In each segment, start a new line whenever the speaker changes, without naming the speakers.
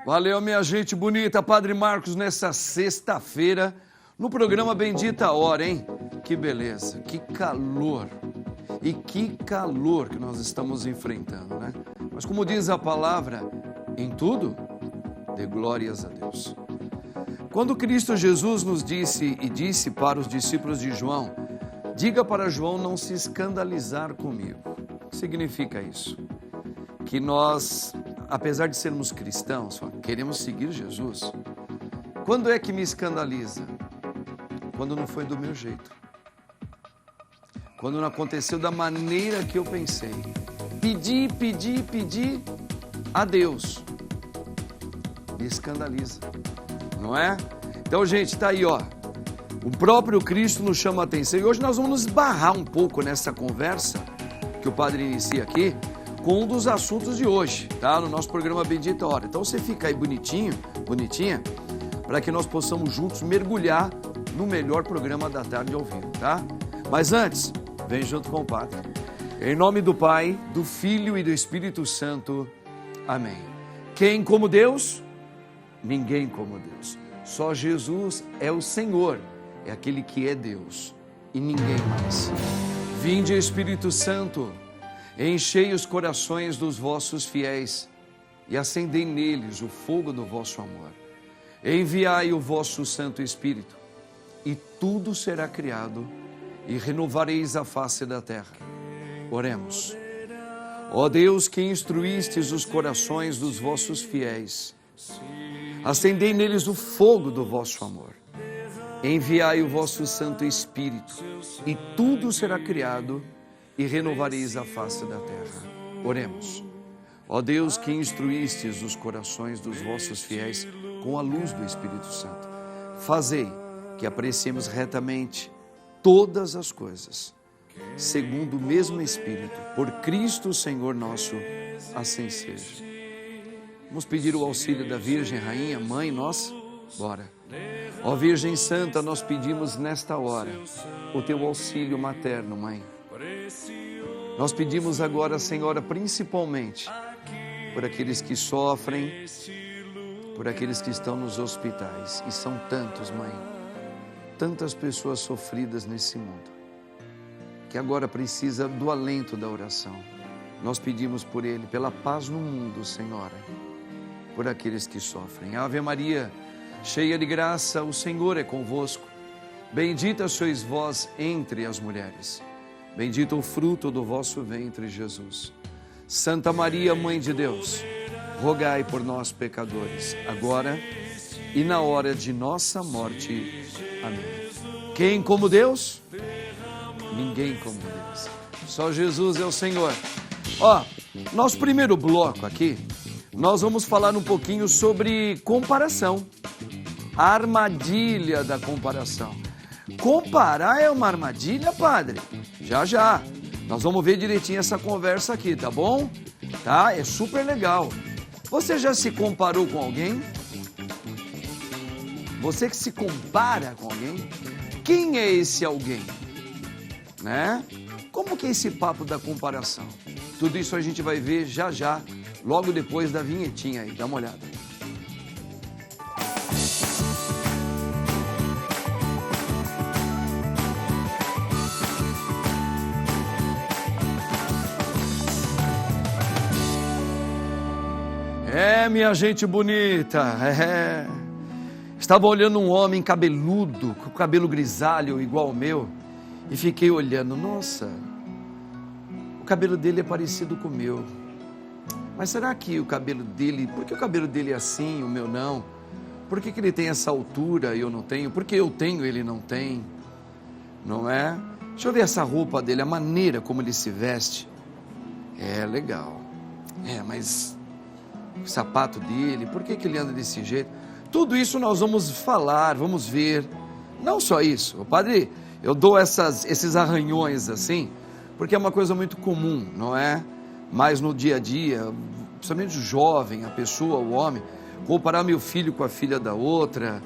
Valeu, minha gente bonita. Padre Marcos, nessa sexta-feira, no programa Bendita Hora, hein? Que beleza, que calor. E que calor que nós estamos enfrentando, né? Mas como diz a palavra, em tudo, dê glórias a Deus. Quando Cristo Jesus nos disse e disse para os discípulos de João, diga para João não se escandalizar comigo. O que significa isso? Que nós, apesar de sermos cristãos, queremos seguir Jesus. Quando é que me escandaliza? Quando não foi do meu jeito. Quando não aconteceu da maneira que eu pensei. Pedi a Deus. Me escandaliza, não é? Então, gente, tá aí, ó. O próprio Cristo nos chama a atenção. E hoje nós vamos nos esbarrar um pouco nessa conversa que o padre inicia aqui, com um dos assuntos de hoje, tá? No nosso programa Bendita Hora. Então você fica aí bonitinho, bonitinha, para que nós possamos juntos mergulhar no melhor programa da tarde ao vivo, tá? Mas antes, vem junto com o Padre. Em nome do Pai, do Filho e do Espírito Santo. Amém. Quem como Deus? Ninguém como Deus. Só Jesus é o Senhor, é aquele que é Deus e ninguém mais. Vinde, Espírito Santo, enchei os corações dos vossos fiéis e acendei neles o fogo do vosso amor. Enviai o vosso Santo Espírito e tudo será criado e renovareis a face da terra. Oremos. Ó Deus, que instruístes os corações dos vossos fiéis, acendei neles o fogo do vosso amor. Enviai o vosso Santo Espírito e tudo será criado e renovareis a face da terra. Oremos. Ó Deus, que instruístes os corações dos vossos fiéis com a luz do Espírito Santo, fazei que apreciemos retamente todas as coisas, segundo o mesmo Espírito, por Cristo Senhor nosso, assim seja. Vamos pedir o auxílio da Virgem Rainha, Mãe nossa? Bora. Ó Virgem Santa, nós pedimos nesta hora o teu auxílio materno, Mãe. Nós pedimos agora, Senhora, principalmente por aqueles que sofrem, por aqueles que estão nos hospitais. E são tantos, Mãe, tantas pessoas sofridas nesse mundo, que agora precisa do alento da oração. Nós pedimos por ele, pela paz no mundo, Senhora, por aqueles que sofrem. Ave Maria, cheia de graça, o Senhor é convosco. Bendita sois vós entre as mulheres. Bendito o fruto do vosso ventre, Jesus. Santa Maria, Mãe de Deus, rogai por nós, pecadores, agora e na hora de nossa morte. Amém. Quem como Deus? Ninguém como Deus. Só Jesus é o Senhor. Ó, nosso primeiro bloco aqui, nós vamos falar um pouquinho sobre comparação. A armadilha da comparação. Comparar é uma armadilha, padre? Já. Nós vamos ver direitinho essa conversa aqui, tá bom? Tá? É super legal. Você já se comparou com alguém? Você que se compara com alguém? Quem é esse alguém? Né? Como que é esse papo da comparação? Tudo isso a gente vai ver já, logo depois da vinhetinha aí. Dá uma olhada. Minha gente bonita, Estava olhando um homem cabeludo, com o cabelo grisalho igual ao meu, e fiquei olhando, nossa, o cabelo dele é parecido com o meu. Mas será que o cabelo dele, por que o cabelo dele é assim, o meu não? Por que ele tem essa altura e eu não tenho? Por que eu tenho e ele não tem? Não é? Deixa eu ver essa roupa dele, a maneira como ele se veste. É legal. Mas o sapato dele, por que ele anda desse jeito? Tudo isso nós vamos falar, vamos ver. Não só isso, padre, eu dou esses arranhões assim, porque é uma coisa muito comum, não é? Mas no dia a dia, principalmente o jovem, a pessoa, o homem, comparar meu filho com a filha da outra,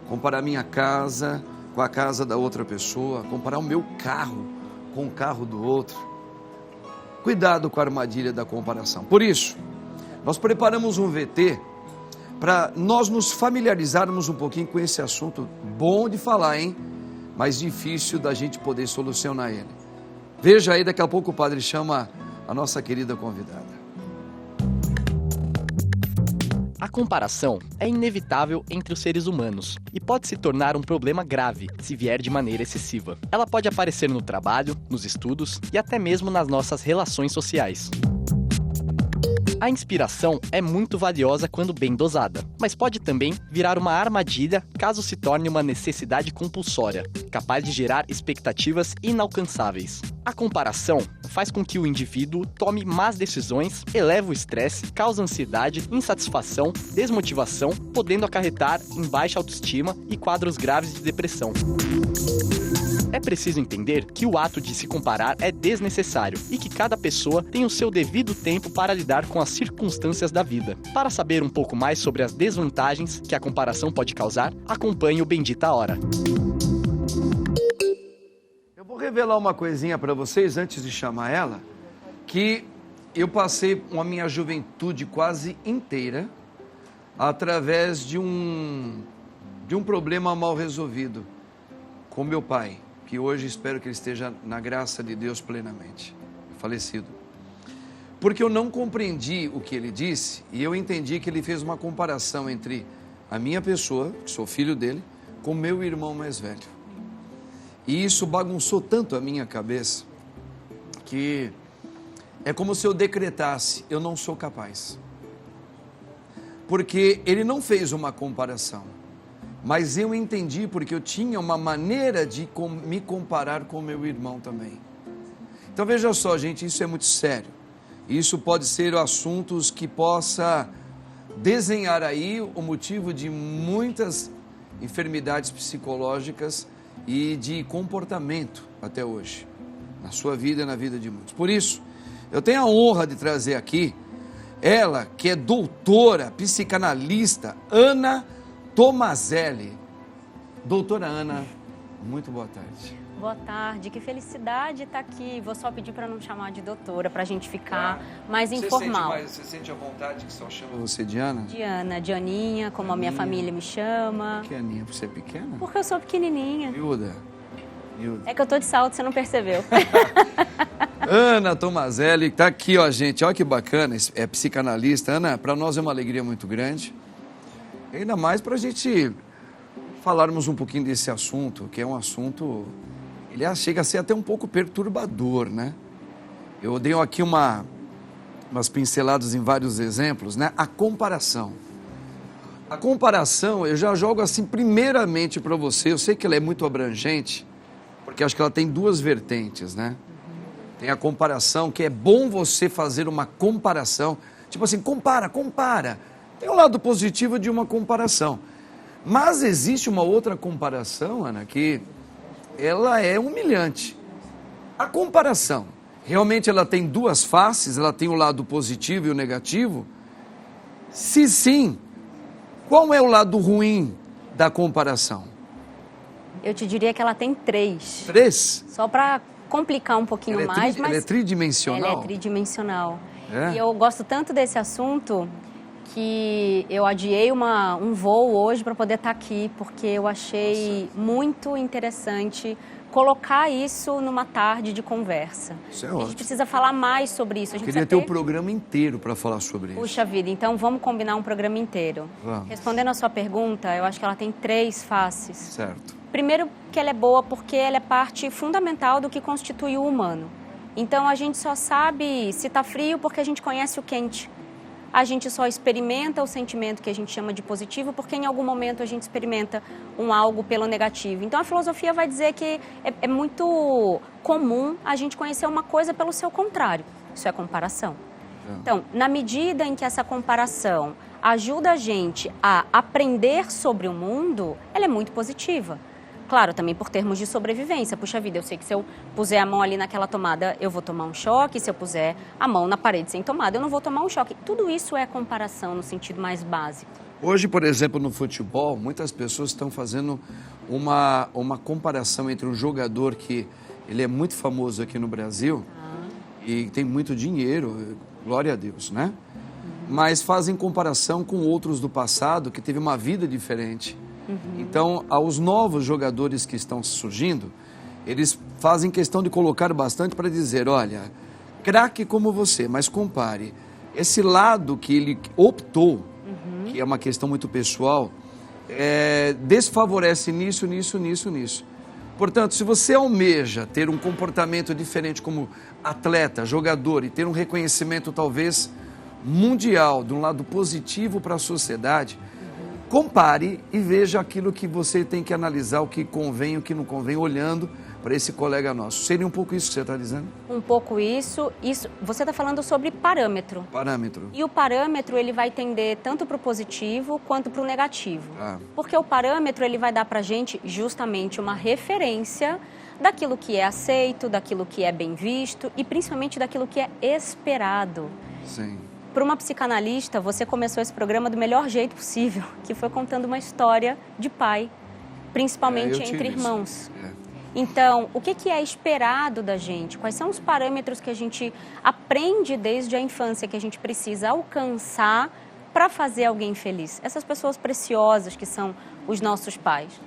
comparar minha casa com a casa da outra pessoa, comparar o meu carro com o carro do outro. Cuidado com a armadilha da comparação. Por isso, nós preparamos um VT para nós nos familiarizarmos um pouquinho com esse assunto, bom de falar, hein? Mas difícil da gente poder solucionar ele. Veja aí, daqui a pouco o padre chama a nossa querida convidada.
A comparação é inevitável entre os seres humanos e pode se tornar um problema grave se vier de maneira excessiva. Ela pode aparecer no trabalho, nos estudos e até mesmo nas nossas relações sociais. A inspiração é muito valiosa quando bem dosada, mas pode também virar uma armadilha caso se torne uma necessidade compulsória, capaz de gerar expectativas inalcançáveis. A comparação faz com que o indivíduo tome más decisões, eleva o estresse, causa ansiedade, insatisfação, desmotivação, podendo acarretar em baixa autoestima e quadros graves de depressão. É preciso entender que o ato de se comparar é desnecessário e que cada pessoa tem o seu devido tempo para lidar com as circunstâncias da vida. Para saber um pouco mais sobre as desvantagens que a comparação pode causar, acompanhe o Bendita Hora.
Eu vou revelar uma coisinha para vocês antes de chamar ela, que eu passei a minha juventude quase inteira através de um problema mal resolvido com meu pai, que hoje espero que ele esteja na graça de Deus plenamente, falecido. Porque eu não compreendi o que ele disse e eu entendi que ele fez uma comparação entre a minha pessoa, que sou filho dele, com meu irmão mais velho. E isso bagunçou tanto a minha cabeça que é como se eu decretasse: eu não sou capaz. Porque ele não fez uma comparação, mas eu entendi porque eu tinha uma maneira de me comparar com meu irmão também. Então veja só, gente, isso é muito sério. Isso pode ser assuntos que possa desenhar aí o motivo de muitas enfermidades psicológicas e de comportamento até hoje, na sua vida e na vida de muitos. Por isso, eu tenho a honra de trazer aqui ela, que é doutora, psicanalista, Ana Tomazelli. Doutora Ana, muito boa tarde.
Boa tarde, que felicidade estar aqui. Vou só pedir para não chamar de doutora, para a gente ficar mais informal.
Você sente a vontade que só chama você de Ana?
Diana, Dianinha, como a minha família me chama.
Por que Aninha? Por ser pequena?
Porque eu sou pequenininha.
Miúda.
É que eu tô de salto, você não percebeu.
Ana Tomazelli, está aqui, ó, gente. Olha que bacana, é psicanalista. Ana, para nós é uma alegria muito grande. Ainda mais para a gente falarmos um pouquinho desse assunto, que é um assunto, ele chega a ser até um pouco perturbador, né? Eu dei aqui umas pinceladas em vários exemplos, né? A comparação. A comparação, eu já jogo assim primeiramente para você, eu sei que ela é muito abrangente, porque acho que ela tem duas vertentes, né? Tem a comparação, que é bom você fazer uma comparação, tipo assim, compara. Tem um lado positivo de uma comparação. Mas existe uma outra comparação, Ana, que ela é humilhante. A comparação, realmente ela tem duas faces, ela tem o lado positivo e o negativo? Se sim, qual é o lado ruim da comparação?
Eu te diria que ela tem três.
Três?
Só para complicar um pouquinho mais, mas...
Ela é tridimensional?
Ela é tridimensional.
É?
E eu gosto tanto desse assunto que eu adiei um voo hoje para poder estar aqui, porque eu achei muito interessante colocar isso numa tarde de conversa.
Isso é
A gente
ótimo.
precisa falar mais sobre isso. A gente
Queria ter
precisa
um programa inteiro para falar sobre isso.
Puxa vida, então vamos combinar um programa inteiro.
Vamos.
Respondendo a sua pergunta, eu acho que ela tem três faces.
Certo.
Primeiro, que ela é boa porque ela é parte fundamental do que constitui o humano. Então, a gente só sabe se está frio porque a gente conhece o quente. A gente só experimenta o sentimento que a gente chama de positivo porque em algum momento a gente experimenta algo pelo negativo. Então, a filosofia vai dizer que é muito comum a gente conhecer uma coisa pelo seu contrário. Isso é comparação. Então, na medida em que essa comparação ajuda a gente a aprender sobre o mundo, ela é muito positiva. Claro, também por termos de sobrevivência. Puxa vida, eu sei que se eu puser a mão ali naquela tomada, eu vou tomar um choque. Se eu puser a mão na parede sem tomada, eu não vou tomar um choque. Tudo isso é comparação no sentido mais básico.
Hoje, por exemplo, no futebol, muitas pessoas estão fazendo uma comparação entre um jogador que ele é muito famoso aqui no Brasil e tem muito dinheiro, glória a Deus, né? mas fazem comparação com outros do passado que teve uma vida diferente. Então, aos novos jogadores que estão surgindo, eles fazem questão de colocar bastante para dizer, olha, craque como você, mas compare, esse lado que ele optou, que é uma questão muito pessoal, desfavorece nisso. Portanto, se você almeja ter um comportamento diferente como atleta, jogador e ter um reconhecimento talvez mundial, de um lado positivo para a sociedade, compare e veja aquilo que você tem que analisar, o que convém, o que não convém, olhando para esse colega nosso. Seria um pouco isso que você está dizendo?
Um pouco isso. Você está falando sobre parâmetro.
Parâmetro.
E o parâmetro, ele vai tender tanto para o positivo quanto para o negativo. Porque o parâmetro, ele vai dar para a gente justamente uma referência daquilo que é aceito, daquilo que é bem visto e principalmente daquilo que é esperado.
Sim.
Para uma psicanalista, você começou esse programa do melhor jeito possível, que foi contando uma história de pai, principalmente entre irmãos. Então, o que é esperado da gente? Quais são os parâmetros que a gente aprende desde a infância, que a gente precisa alcançar para fazer alguém feliz? Essas pessoas preciosas que são os nossos pais.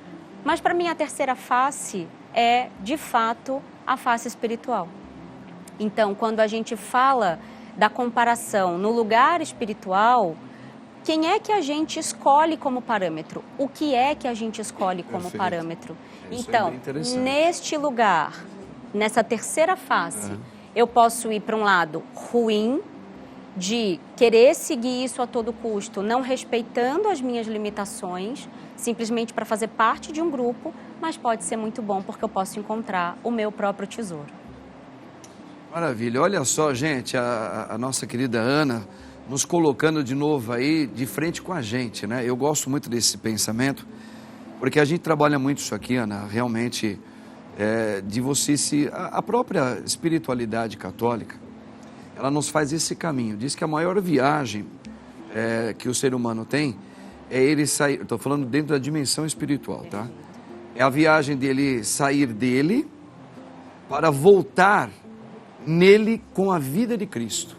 Mas, para mim, a terceira face é, de fato, a face espiritual. Então, quando a gente fala da comparação no lugar espiritual, quem é que a gente escolhe como parâmetro? O que é que a gente escolhe como parâmetro? Então, neste lugar, nessa terceira face, eu posso ir para um lado ruim, de querer seguir isso a todo custo, não respeitando as minhas limitações, simplesmente para fazer parte de um grupo, mas pode ser muito bom porque eu posso encontrar o meu próprio tesouro.
Maravilha. Olha só, gente, a nossa querida Ana nos colocando de novo aí de frente com a gente, né? Eu gosto muito desse pensamento, porque a gente trabalha muito isso aqui, Ana, realmente, de você a própria espiritualidade católica, ela nos faz esse caminho. Diz que a maior viagem que o ser humano tem é ele sair, estou falando dentro da dimensão espiritual, tá? É a viagem dele sair dele para voltar nele com a vida de Cristo.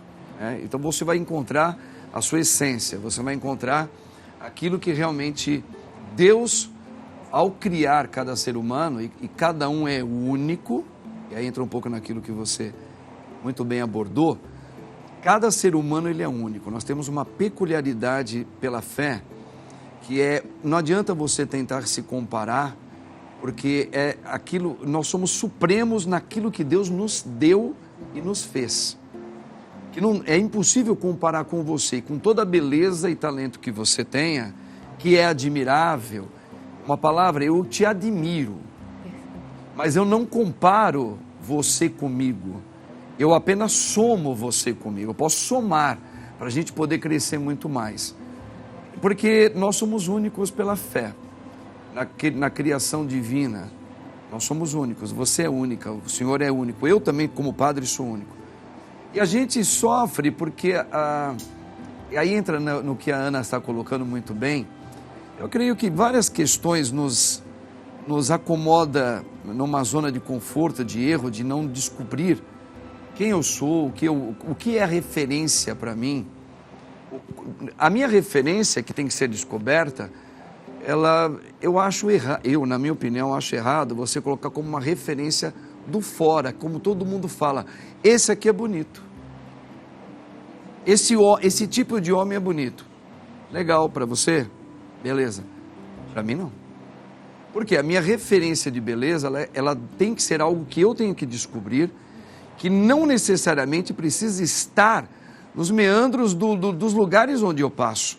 Então você vai encontrar a sua essência, você vai encontrar aquilo que realmente Deus, ao criar cada ser humano, e cada um é único, e aí entra um pouco naquilo que você muito bem abordou, cada ser humano ele é único. Nós temos uma peculiaridade pela fé, que não adianta você tentar se comparar, porque nós somos supremos naquilo que Deus nos deu e nos fez. Que é impossível comparar com você, com toda a beleza e talento que você tenha, que é admirável. Uma palavra, eu te admiro, mas eu não comparo você comigo. Eu apenas somo você comigo. Eu posso somar para a gente poder crescer muito mais. Porque nós somos únicos pela fé, na criação divina. Nós somos únicos, você é única, o Senhor é único. Eu também, como padre, sou único. E a gente sofre porque, aí entra no que a Ana está colocando muito bem, eu creio que várias questões nos acomoda numa zona de conforto, de erro, de não descobrir quem eu sou, o que é a referência para mim. A minha referência, que tem que ser descoberta, eu acho errado, na minha opinião, acho errado você colocar como uma referência do fora, como todo mundo fala, esse aqui é bonito, esse tipo de homem é bonito, legal para você? Beleza, para mim não, porque a minha referência de beleza, ela tem que ser algo que eu tenho que descobrir, que não necessariamente precisa estar nos meandros dos lugares onde eu passo.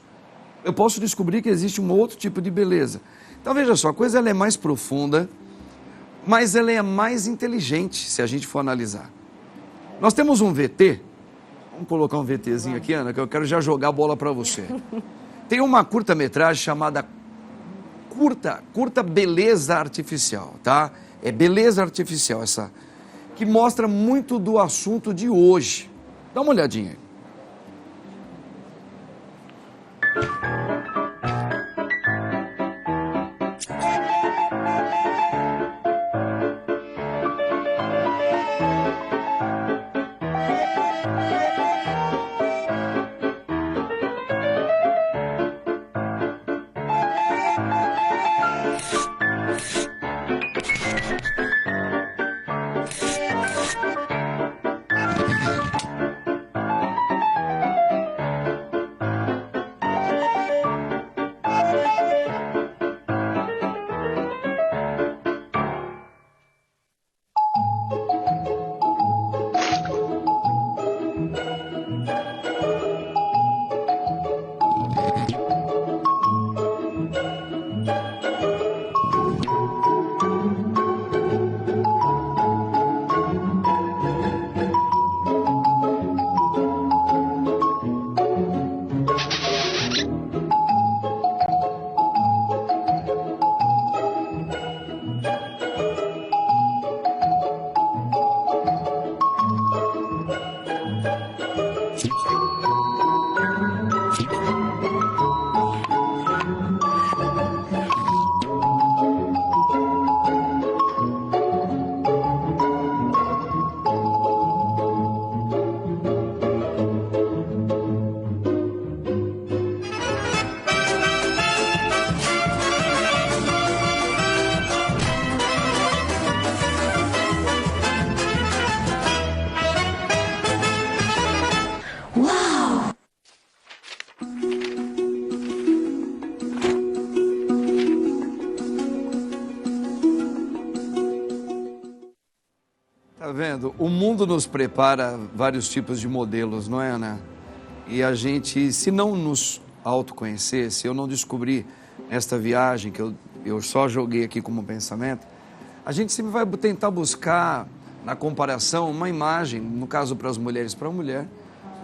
Eu posso descobrir que existe um outro tipo de beleza. Então veja só, a coisa ela é mais profunda, mas ela é mais inteligente, se a gente for analisar. Nós temos um VT, vamos colocar um VTzinho aqui, Ana, que eu quero já jogar a bola para você. Tem uma curta-metragem chamada Curta Beleza Artificial, tá? É beleza artificial essa, que mostra muito do assunto de hoje. Dá uma olhadinha aí. Tá vendo? O mundo nos prepara vários tipos de modelos, não é, Ana? E a gente, se não nos autoconhecer, se eu não descobrir esta viagem que eu só joguei aqui como pensamento, a gente sempre vai tentar buscar na comparação uma imagem, no caso para as mulheres para mulher,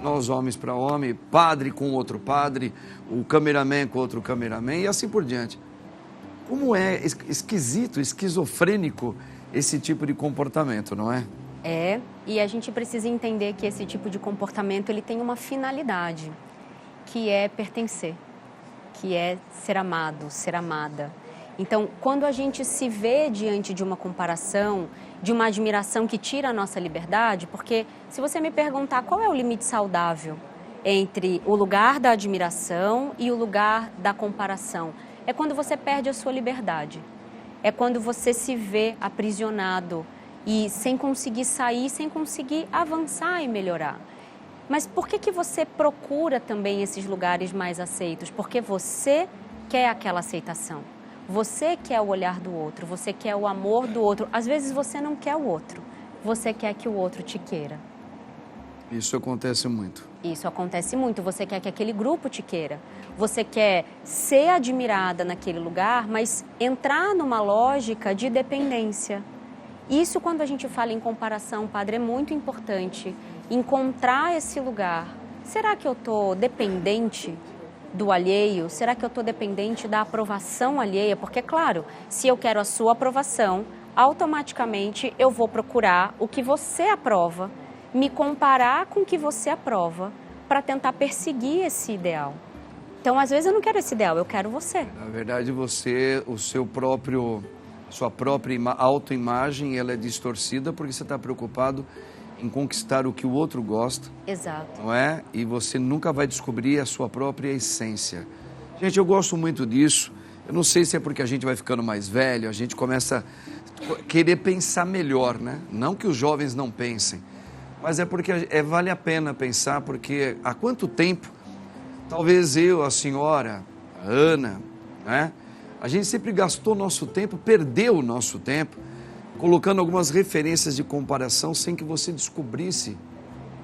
nós homens para homem, padre com outro padre, o cameraman com outro cameraman e assim por diante. Como é esquisito, esquizofrênico esse tipo de comportamento, não é?
É, e a gente precisa entender que esse tipo de comportamento ele tem uma finalidade, que é pertencer, que é ser amado, ser amada. Então, quando a gente se vê diante de uma comparação, de uma admiração que tira a nossa liberdade, porque se você me perguntar qual é o limite saudável entre o lugar da admiração e o lugar da comparação, é quando você perde a sua liberdade, é quando você se vê aprisionado e sem conseguir sair, sem conseguir avançar e melhorar. Mas por que você procura também esses lugares mais aceitos? Porque você quer aquela aceitação. Você quer o olhar do outro, você quer o amor do outro. Às vezes você não quer o outro, você quer que o outro te queira.
Isso acontece muito.
Isso acontece muito. Você quer que aquele grupo te queira. Você quer ser admirada naquele lugar, mas entrar numa lógica de dependência. Isso, quando a gente fala em comparação, padre, é muito importante. Encontrar esse lugar. Será que eu estou dependente do alheio? Será que eu estou dependente da aprovação alheia? Porque, claro, se eu quero a sua aprovação, automaticamente eu vou procurar o que você aprova, me comparar com o que você aprova, para tentar perseguir esse ideal. Então, às vezes eu não quero esse ideal, eu quero você.
Na verdade, você, sua própria autoimagem, ela é distorcida porque você está preocupado em conquistar o que o outro gosta.
Exato.
Não é? E você nunca vai descobrir a sua própria essência. Gente, eu gosto muito disso. Eu não sei se é porque a gente vai ficando mais velho, a gente começa a querer pensar melhor, né? Não que os jovens não pensem, mas é porque vale a pena pensar, porque há quanto tempo, talvez eu, a senhora, a Ana, né? A gente sempre gastou nosso tempo, perdeu o nosso tempo, colocando algumas referências de comparação sem que você descobrisse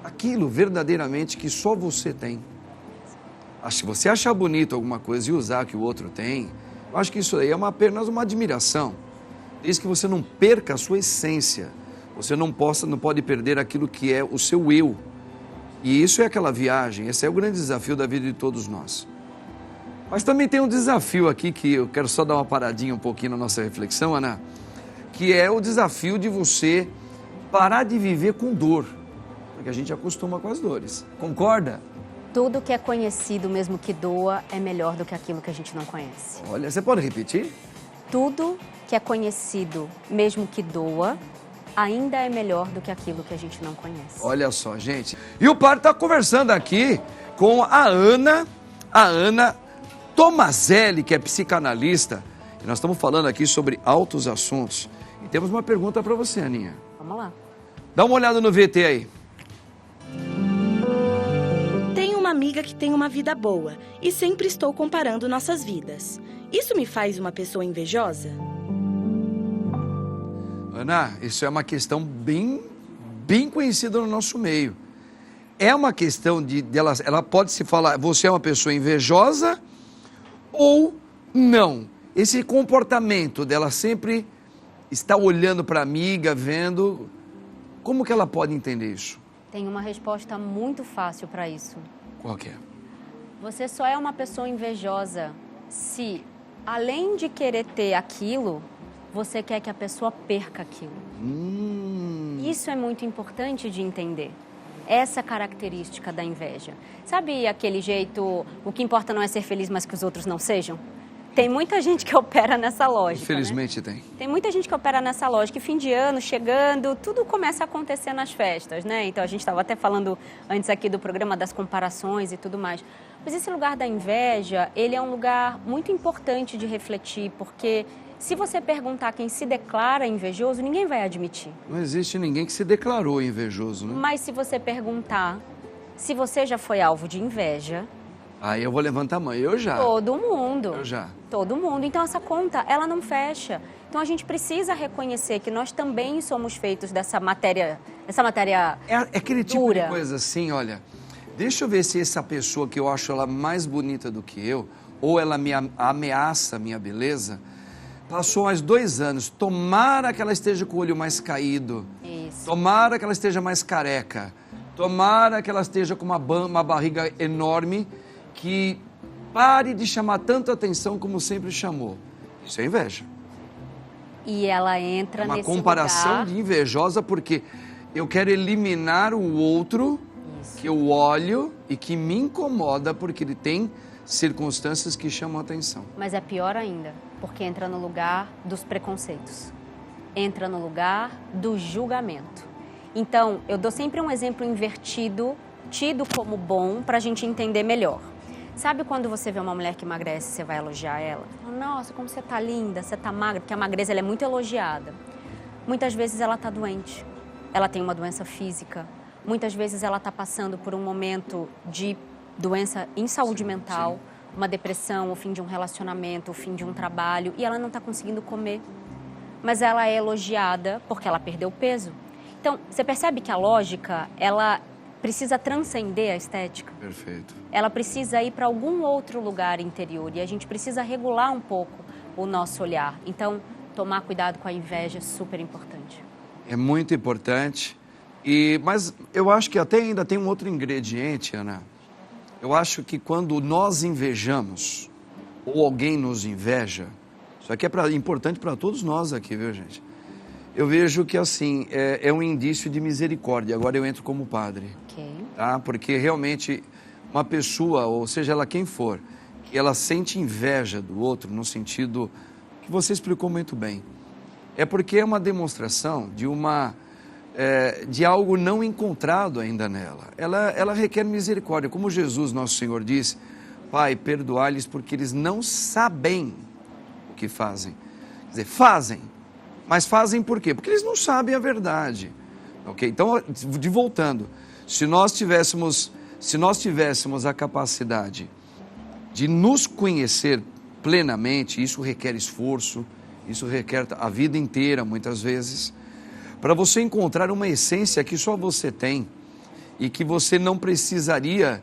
aquilo verdadeiramente que só você tem. Se você achar bonito alguma coisa e usar que o outro tem, eu acho que isso aí é apenas uma admiração. Desde que você não perca a sua essência, você não pode perder aquilo que é o seu eu. E isso é aquela viagem, esse é o grande desafio da vida de todos nós. Mas também tem um desafio aqui que eu quero só dar uma paradinha um pouquinho na nossa reflexão, Ana, que é o desafio de você parar de viver com dor, porque a gente acostuma com as dores. Concorda?
Tudo que é conhecido, mesmo que doa, é melhor do que aquilo que a gente não conhece.
Olha, você pode repetir?
Tudo que é conhecido, mesmo que doa, ainda é melhor do que aquilo que a gente não conhece.
Olha só, gente. E o padre está conversando aqui com a Ana Tomazelli, que é psicanalista, e nós estamos falando aqui sobre altos assuntos. E temos uma pergunta para você, Aninha.
Vamos lá.
Dá uma olhada no VT aí.
Tenho uma amiga que tem uma vida boa e sempre estou comparando nossas vidas. Isso me faz uma pessoa invejosa?
Ana, isso é uma questão bem conhecida no nosso meio. É uma questão ela pode se falar, você é uma pessoa invejosa ou não. Esse comportamento dela sempre está olhando para a amiga, vendo, como que ela pode entender isso?
Tem uma resposta muito fácil para isso.
Qual que é?
Você só é uma pessoa invejosa se, além de querer ter aquilo, você quer que a pessoa perca aquilo. Isso é muito importante de entender. Essa característica da inveja. Sabe aquele jeito, o que importa não é ser feliz, mas que os outros não sejam? Tem muita gente que opera nessa lógica.
Infelizmente,
né?
tem.
Tem muita gente que opera nessa lógica. E fim de ano, chegando, tudo começa a acontecer nas festas, né? Então, a gente estava até falando antes aqui do programa das comparações e tudo mais. Mas esse lugar da inveja, ele é um lugar muito importante de refletir, porque se você perguntar quem se declara invejoso, ninguém vai admitir.
Não existe ninguém que se declarou invejoso, né?
Mas se você perguntar se você já foi alvo de inveja,
Aí eu vou levantar a mão. Eu já.
Todo mundo.
Eu já.
Todo mundo. Então essa conta, ela não fecha. Então a gente precisa reconhecer que nós também somos feitos dessa matéria,
É aquele tipo
dura.
de coisa assim, olha, deixa eu ver se essa pessoa que eu acho ela mais bonita do que eu, ou ela me ameaça a minha beleza, passou mais 2 anos, tomara que ela esteja com o olho mais caído,
Isso.
tomara que ela esteja mais careca, tomara que ela esteja com uma barriga enorme, que pare de chamar tanta atenção como sempre chamou. Isso é inveja.
E ela entra
É uma
nesse
comparação
lugar.
de invejosa porque eu quero eliminar o outro que eu olho e que me incomoda porque ele tem circunstâncias que chamam a atenção.
Mas é pior ainda, porque entra no lugar dos preconceitos. Entra no lugar do julgamento. Então, eu dou sempre um exemplo invertido, tido como bom, para a gente entender melhor. Sabe quando você vê uma mulher que emagrece, você vai elogiar ela? Nossa, como você tá linda, você tá magra, porque a magreza ela é muito elogiada. Muitas vezes ela tá doente, ela tem uma doença física, muitas vezes ela tá passando por um momento de doença em saúde mental, uma depressão, o fim de um relacionamento, o fim de um trabalho, e ela não tá conseguindo comer. Mas ela é elogiada porque ela perdeu peso. Então, você percebe que a lógica, ela precisa transcender a estética.
Perfeito.
Ela precisa ir para algum outro lugar interior e a gente precisa regular um pouco o nosso olhar. Então, tomar cuidado com a inveja é super importante.
É muito importante. Mas eu acho que até ainda tem um outro ingrediente, Ana. Eu acho que quando nós invejamos ou alguém nos inveja, isso aqui é importante para todos nós aqui, viu, gente? Eu vejo que, assim, é um indício de misericórdia. Agora eu entro como padre, tá? Porque realmente uma pessoa, ou seja ela quem for, que ela sente inveja do outro, no sentido que você explicou muito bem, é porque é uma demonstração de algo não encontrado ainda nela. Ela requer misericórdia. Como Jesus, nosso Senhor, disse, Pai, perdoai-lhes porque eles não sabem o que fazem. Quer dizer, fazem. Mas fazem por quê? Porque eles não sabem a verdade. Ok? Então, voltando, se nós tivéssemos a capacidade de nos conhecer plenamente, isso requer esforço, isso requer a vida inteira, muitas vezes, para você encontrar uma essência que só você tem e que você não precisaria,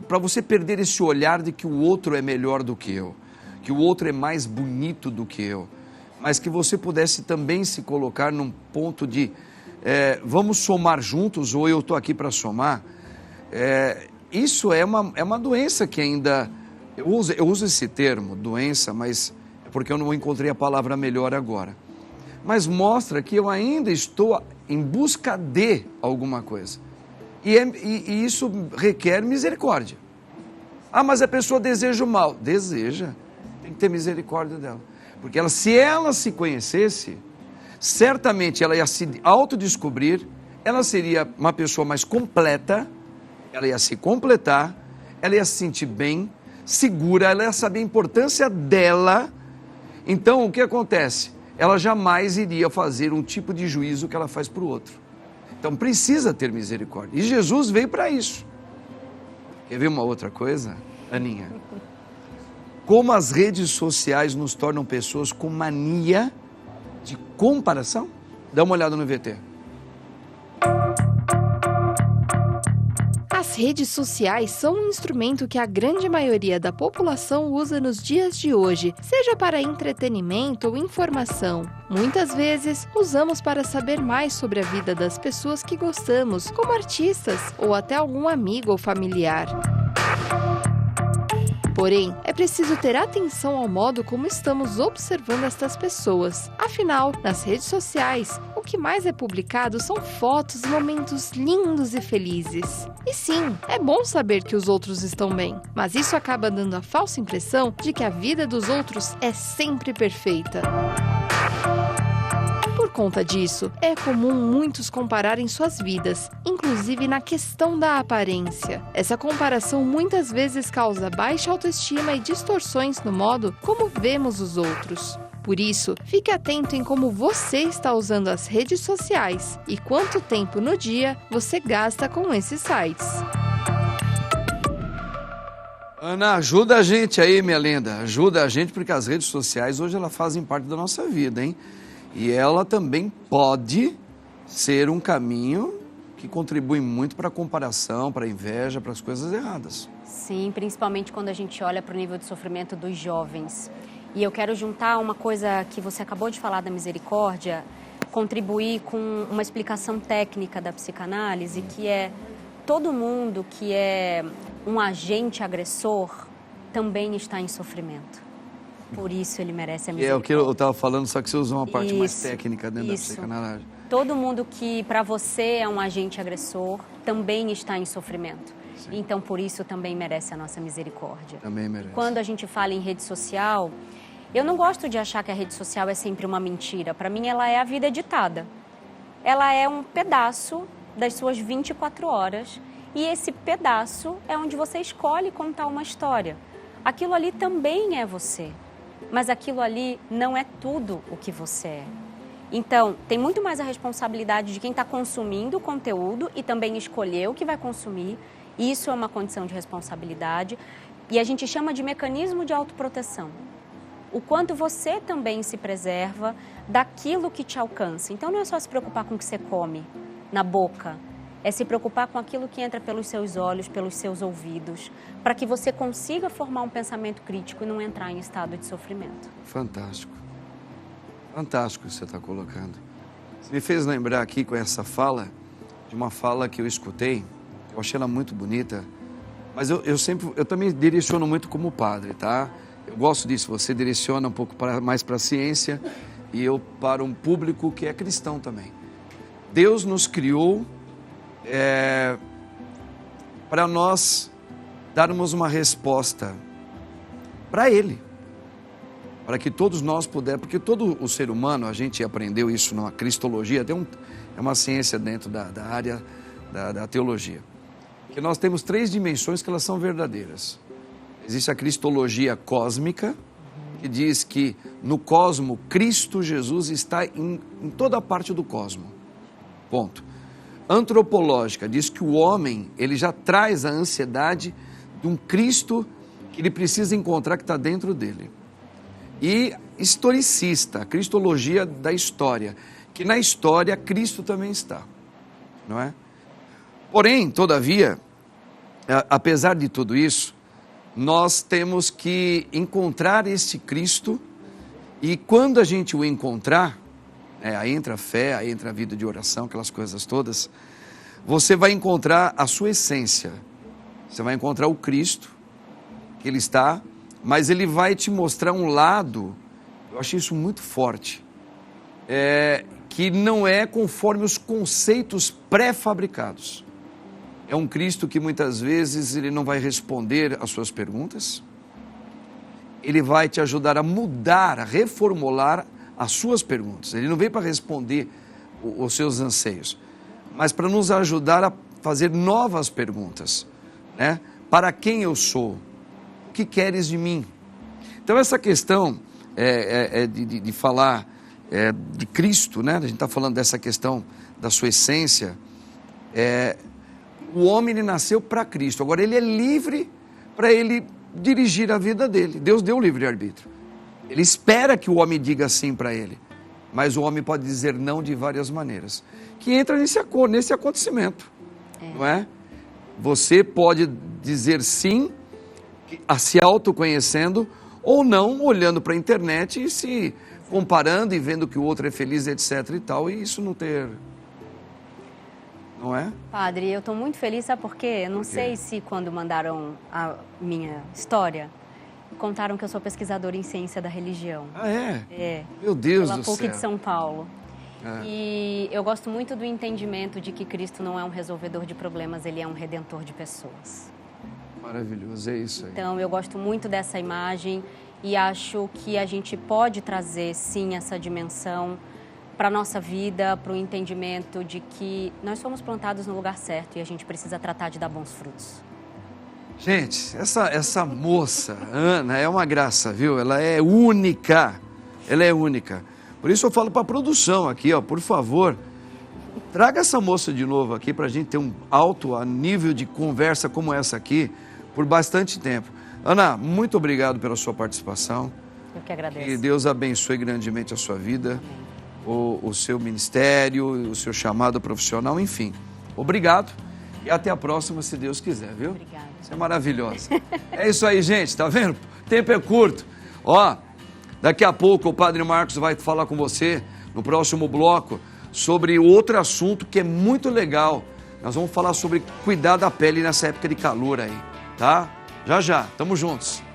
para você perder esse olhar de que o outro é melhor do que eu, que o outro é mais bonito do que eu, mas que você pudesse também se colocar num ponto de vamos somar juntos, ou eu estou aqui para somar. Isso é uma doença que ainda... Eu uso esse termo, doença, mas é porque eu não encontrei a palavra melhor agora. Mas mostra que eu ainda estou em busca de alguma coisa. E isso requer misericórdia. Ah, mas a pessoa deseja o mal. Deseja. Tem que ter misericórdia dela. Porque se ela se conhecesse, certamente ela ia se autodescobrir, ela seria uma pessoa mais completa, ela ia se completar, ela ia se sentir bem, segura, ela ia saber a importância dela. Então, o que acontece? Ela jamais iria fazer um tipo de juízo que ela faz para o outro. Então, precisa ter misericórdia. E Jesus veio para isso. Quer ver uma outra coisa, Aninha? Como as redes sociais nos tornam pessoas com mania de comparação? Dá uma olhada no VT.
As redes sociais são um instrumento que a grande maioria da população usa nos dias de hoje, seja para entretenimento ou informação. Muitas vezes, usamos para saber mais sobre a vida das pessoas que gostamos, como artistas ou até algum amigo ou familiar. Porém, é preciso ter atenção ao modo como estamos observando estas pessoas. Afinal, nas redes sociais, o que mais é publicado são fotos e momentos lindos e felizes. E sim, é bom saber que os outros estão bem, mas isso acaba dando a falsa impressão de que a vida dos outros é sempre perfeita. Por conta disso, é comum muitos compararem suas vidas, inclusive na questão da aparência. Essa comparação muitas vezes causa baixa autoestima e distorções no modo como vemos os outros. Por isso, fique atento em como você está usando as redes sociais e quanto tempo no dia você gasta com esses sites.
Ana, ajuda a gente aí, minha linda. Ajuda a gente, porque as redes sociais hoje elas fazem parte da nossa vida, hein? E ela também pode ser um caminho que contribui muito para a comparação, para a inveja, para as coisas erradas.
Sim, principalmente quando a gente olha para o nível de sofrimento dos jovens. E eu quero juntar uma coisa que você acabou de falar da misericórdia, contribuir com uma explicação técnica da psicanálise, que é todo mundo que é um agente agressor também está em sofrimento. Por isso ele merece a misericórdia.
É o que eu estava falando, só que você usou uma parte mais
Isso,
técnica dentro
isso.
da psicanálise.
Todo mundo que para você é um agente agressor também está em sofrimento.
Sim.
Então por isso também merece a nossa misericórdia.
Também merece.
Quando a gente fala em rede social, eu não gosto de achar que a rede social é sempre uma mentira. Para mim ela é a vida editada. Ela é um pedaço das suas 24 horas e esse pedaço é onde você escolhe contar uma história. Aquilo ali também é você, mas aquilo ali não é tudo o que você é. Então, tem muito mais a responsabilidade de quem está consumindo o conteúdo e também escolher o que vai consumir. Isso é uma condição de responsabilidade e a gente chama de mecanismo de autoproteção. O quanto você também se preserva daquilo que te alcança. Então, não é só se preocupar com o que você come na boca, é se preocupar com aquilo que entra pelos seus olhos, pelos seus ouvidos, para que você consiga formar um pensamento crítico e não entrar em estado de sofrimento.
Fantástico. Fantástico o que você está colocando. Você me fez lembrar aqui com essa fala, de uma fala que eu escutei, eu achei ela muito bonita, mas eu também direciono muito como padre, tá? Eu gosto disso, você direciona um pouco mais para a ciência e eu para um público que é cristão também. Deus nos criou para nós darmos uma resposta para Ele, para que todos nós pudermos, porque todo o ser humano, a gente aprendeu isso na cristologia, é uma ciência dentro da área da teologia, que nós temos 3 dimensões que elas são verdadeiras. Existe a cristologia cósmica, que diz que no cosmo, Cristo Jesus está em toda parte do cosmo. Ponto. Antropológica diz que o homem, ele já traz a ansiedade de um Cristo que ele precisa encontrar, que está dentro dele. E historicista, a cristologia da história, que na história Cristo também está, não é? Porém, todavia, apesar de tudo isso, nós temos que encontrar esse Cristo e quando a gente o encontrar, aí entra a fé, aí entra a vida de oração, aquelas coisas todas, você vai encontrar a sua essência, você vai encontrar o Cristo, que Ele está, mas Ele vai te mostrar um lado, eu achei isso muito forte, que não é conforme os conceitos pré-fabricados. É um Cristo que muitas vezes Ele não vai responder às suas perguntas, Ele vai te ajudar a mudar, a reformular as suas perguntas. Ele não veio para responder os seus anseios, mas para nos ajudar a fazer novas perguntas, né? Para quem eu sou? O que queres de mim? Então essa questão de falar de Cristo, né? A gente está falando dessa questão da sua essência. O homem ele nasceu para Cristo, agora ele é livre para ele dirigir a vida dele. Deus deu o livre-arbítrio. Ele espera que o homem diga sim para ele, mas o homem pode dizer não de várias maneiras, que entra nesse acontecimento, não é? Você pode dizer sim, se autoconhecendo, ou não, olhando para a internet e se comparando e vendo que o outro é feliz, etc e tal, e isso não ter... Não é?
Padre, eu estou muito feliz, sabe por quê? Eu não sei se quando mandaram a minha história, contaram que eu sou pesquisadora em ciência da religião.
Ah, é?
É.
Meu Deus
pela
do céu.
PUC de São Paulo.
É.
E eu gosto muito do entendimento de que Cristo não é um resolvedor de problemas, Ele é um redentor de pessoas.
Maravilhoso, é isso aí.
Então, eu gosto muito dessa imagem e acho que a gente pode trazer, sim, essa dimensão para a nossa vida, para o entendimento de que nós fomos plantados no lugar certo e a gente precisa tratar de dar bons frutos.
Gente, essa moça, Ana, é uma graça, viu? Ela é única, ela é única. Por isso eu falo para a produção aqui, ó, por favor, traga essa moça de novo aqui para a gente ter um alto nível de conversa como essa aqui por bastante tempo. Ana, muito obrigado pela sua participação.
Eu que agradeço.
Que Deus abençoe grandemente a sua vida, o seu ministério, o seu chamado profissional, enfim. Obrigado e até a próxima, se Deus quiser, viu?
Obrigada.
Você é maravilhosa. É isso aí, gente, tá vendo? O tempo é curto. Ó, daqui a pouco o Padre Marcos vai falar com você, no próximo bloco, sobre outro assunto que é muito legal. Nós vamos falar sobre cuidar da pele nessa época de calor aí, tá? Já, já. Tamo juntos.